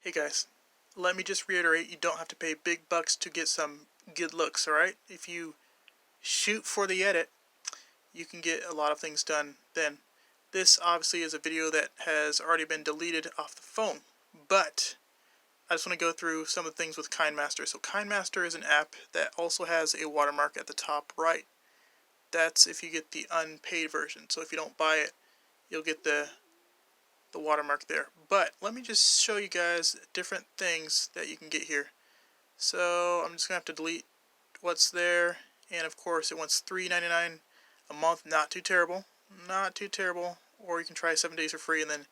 Hey guys, let me just reiterate, you don't have to pay big bucks to get some good looks, alright? If you shoot for the edit, you can get a lot of things done then. This obviously is a video that has already been deleted off the phone, but I just want to go through some of the things with Kinemaster. So Kinemaster is an app that also has a watermark at the top right. That's if you get the unpaid version. So if you don't buy it, you'll get the watermark there. But let me just show you guys different things that you can get here. So I'm just gonna have to delete what's there, and of course it wants $3.99 a month. Not too terrible, not too terrible. Or you can try 7 days for free and then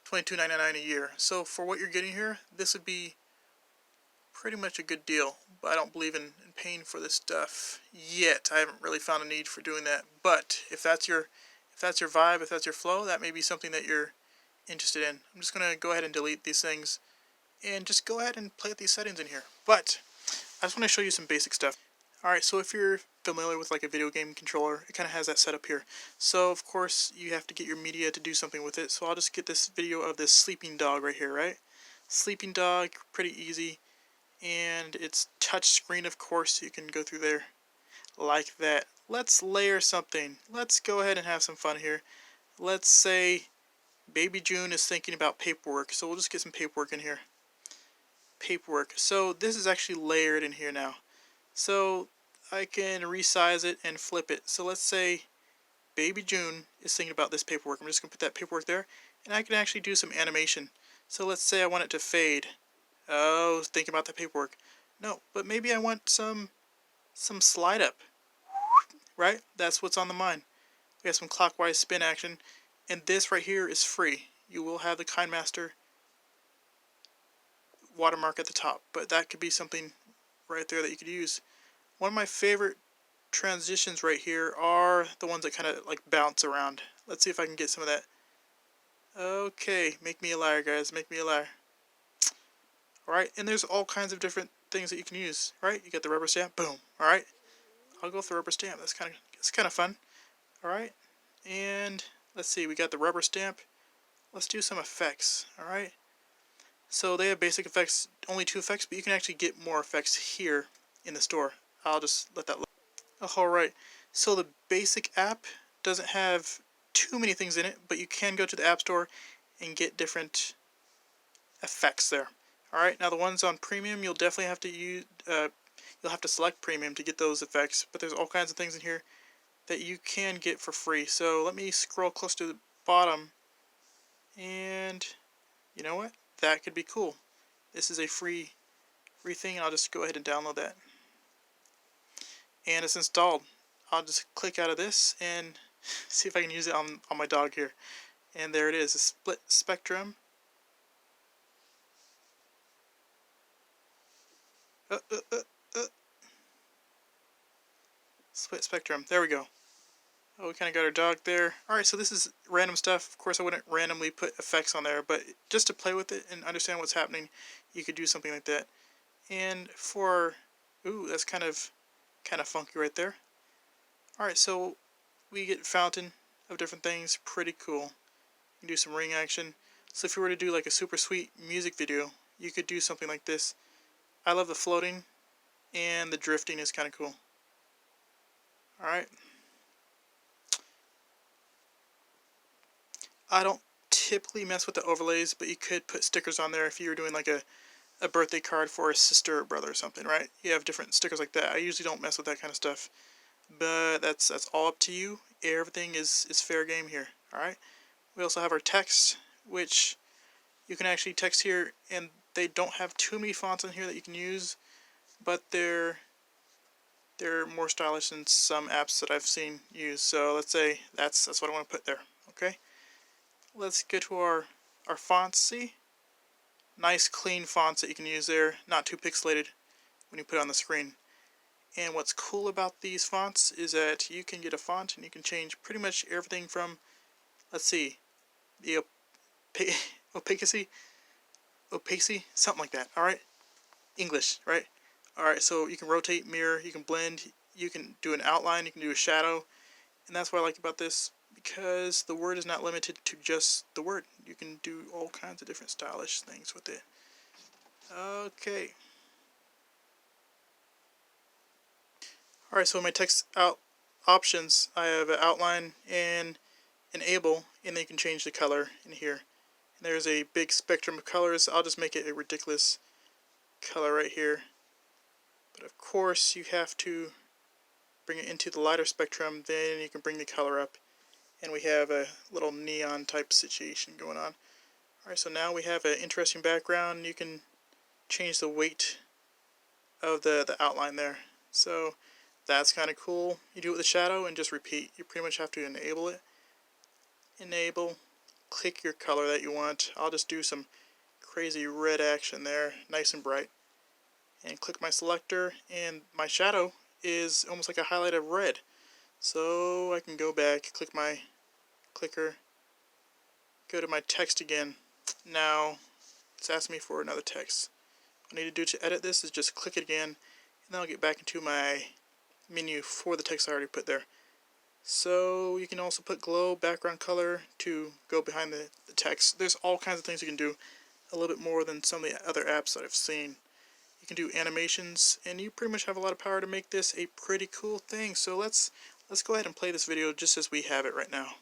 $22.99 a year. So for what you're getting here, this would be pretty much a good deal. But I don't believe in paying for this stuff yet. I haven't really found a need for doing that. But if that's your vibe, if that's your flow, that may be something that you're interested in. I'm just gonna go ahead and delete these things and just go ahead and play with these settings in here. But I just want to show you some basic stuff. Alright, so if you're familiar with like a video game controller, it kind of has that set up here. So of course you have to get your media to do something with it. So I'll just get this video of this sleeping dog right here, right? Sleeping dog, pretty easy. And it's touch screen, of course, so you can go through there like that. Let's layer something. Let's go ahead and have some fun here. Let's say Baby June is thinking about paperwork, so we'll just get some paperwork in here. Paperwork. So this is actually layered in here now. So I can resize it and flip it. So let's say Baby June is thinking about this paperwork. I'm just going to put that paperwork there, and I can actually do some animation. So let's say I want it to fade. Oh, thinking about the paperwork. No, but maybe I want some slide up. Right? That's what's on the mind. We have some clockwise spin action, and this right here is free. You will have the Kinemaster watermark at the top, but that could be something right there that you could use. One of my favorite transitions right here are the ones that kind of like bounce around. Let's see if I can get some of that. Okay, make me a liar, guys. Make me a liar. Alright, and there's all kinds of different things that you can use, right? You got the rubber stamp, boom. Alright, I'll go with the rubber stamp. That's kind of fun. Alright, and let's see, we got the rubber stamp. Let's do some effects, alright? So they have basic effects, only 2 effects, but you can actually get more effects here in the store. I'll just let that look. Alright, so the basic app doesn't have too many things in it, but you can go to the App Store and get different effects there. Alright, now the ones on premium, you'll definitely have to use, you'll have to select premium to get those effects, but there's all kinds of things in here that you can get for free. So let me scroll close to the bottom, and you know what? That could be cool. This is a free thing, and I'll just go ahead and download that. And it's installed. I'll just click out of this and see if I can use it on my dog here. And there it is, a split spectrum. Split spectrum. There we go. Oh, we kind of got our dog there. Alright, so this is random stuff. Of course, I wouldn't randomly put effects on there, but just to play with it and understand what's happening, you could do something like that. And for... ooh, that's kind of funky right there. Alright, so we get fountain of different things. Pretty cool. You can do some ring action. So if you were to do like a super sweet music video, you could do something like this. I love the floating, and the drifting is kind of cool. Alright. I don't typically mess with the overlays, but you could put stickers on there if you were doing like a birthday card for a sister or brother or something, right? You have different stickers like that. I usually don't mess with that kind of stuff, but that's all up to you. Everything is fair game here. Alright. We also have our text, which you can actually text here, and they don't have too many fonts in here that you can use, but they're more stylish than some apps that I've seen used. So let's say that's what I want to put there. Okay. Let's go to our fonts. See, nice clean fonts that you can use there, not too pixelated when you put it on the screen. And what's cool about these fonts is that you can get a font and you can change pretty much everything from, let's see, the opacity, something like that. Alright, English, right? Alright, so you can rotate, mirror, you can blend, you can do an outline, you can do a shadow, and that's what I like about this, because the word is not limited to just the word. You can do all kinds of different stylish things with it. Okay. Alright, so in my text out options, I have an outline and enable, and then you can change the color in here. And there's a big spectrum of colors. I'll just make it a ridiculous color right here. But of course, you have to bring it into the lighter spectrum, then you can bring the color up. And we have a little neon type situation going on. Alright, so now we have an interesting background. You can change the weight of the outline there. So that's kind of cool. You do it with the shadow and just repeat. You pretty much have to enable it. Enable, click your color that you want. I'll just do some crazy red action there, nice and bright. And click my selector, and my shadow is almost like a highlight of red. So I can go back, click my clicker, go to my text again. Now it's asking me for another text. What I need to do to edit this is just click it again, and then I'll get back into my menu for the text I already put there. So you can also put glow background color to go behind the text. There's all kinds of things you can do, a little bit more than some of the other apps that I've seen. You can do animations, and you pretty much have a lot of power to make this a pretty cool thing. So let's go ahead and play this video just as we have it right now.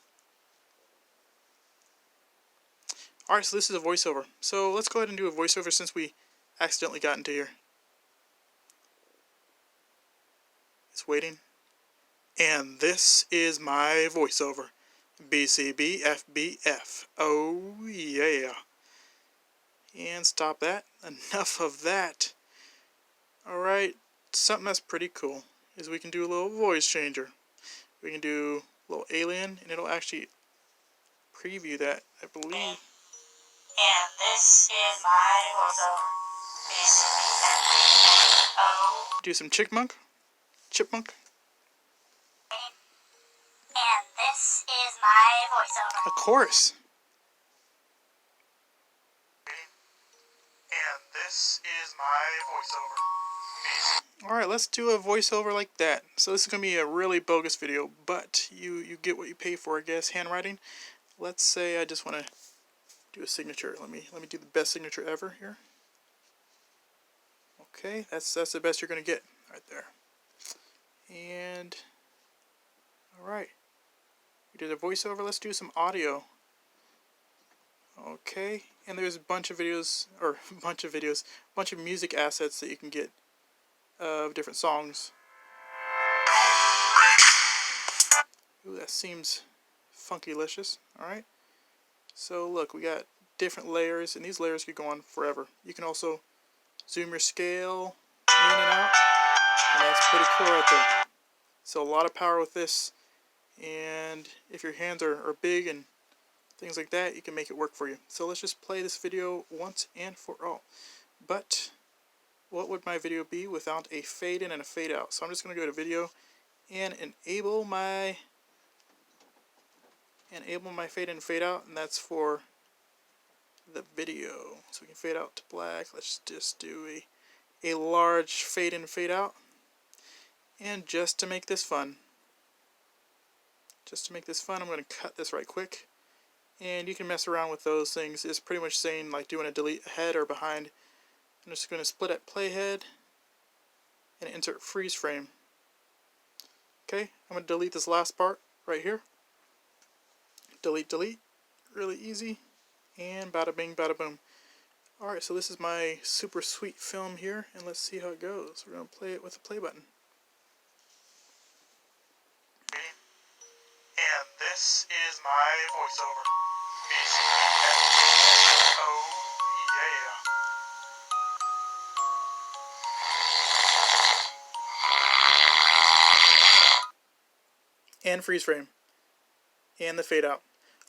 Alright, so this is a voiceover. So let's go ahead and do a voiceover since we accidentally got into here. It's waiting. And this is my voiceover. BCBFBF. Oh yeah. And stop that. Enough of that. Alright, something that's pretty cool is we can do a little voice changer. We can do a little alien, and it'll actually preview that, I believe. And this is my voiceover. BCBFBF. Do some chipmunk. And this is my voiceover. A chorus. And this is my voiceover. Alright, let's do a voiceover like that. So this is going to be a really bogus video, but you get what you pay for, I guess. Handwriting. Let's say I just want to do a signature. Let me do the best signature ever here. Okay, that's the best you're going to get right there. And alright. We did a voiceover. Let's do some audio. Okay, and there's a bunch of videos, bunch of music assets that you can get of different songs. Ooh, that seems funkylicious. Alright, so look, we got different layers, and these layers could go on forever. You can also zoom your scale in and out, and that's pretty cool right there. So a lot of power with this, and if your hands are big and things like that, you can make it work for you. So let's just play this video once and for all. But what would my video be without a fade in and a fade out? So I'm just going to go to video and enable my fade in and fade out, and that's for the video. So we can fade out to black. Let's just do a large fade in and fade out. And just to make this fun, I'm going to cut this right quick. And you can mess around with those things. It's pretty much saying like doing a delete ahead or behind. I'm just going to split at playhead and insert freeze frame. Okay, I'm going to delete this last part right here. Delete, really easy. And bada bing, bada boom. Alright, so this is my super sweet film here, and let's see how it goes. We're going to play it with the play button. And this is my voiceover. Oh yeah. And freeze frame. And the fade out.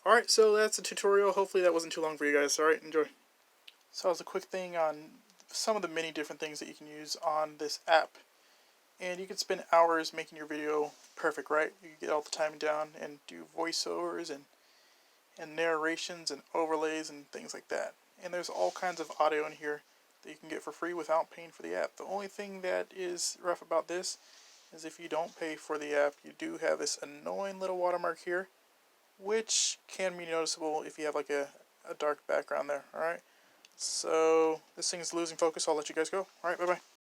Alright, so that's a tutorial. Hopefully that wasn't too long for you guys. Alright, enjoy. So that was a quick thing on some of the many different things that you can use on this app. And you can spend hours making your video perfect, right? You can get all the timing down and do voiceovers and narrations and overlays and things like that. And there's all kinds of audio in here that you can get for free without paying for the app. The only thing that is rough about this is if you don't pay for the app, you do have this annoying little watermark here, which can be noticeable if you have like a dark background there, alright? So this thing's losing focus. I'll let you guys go. Alright, bye-bye.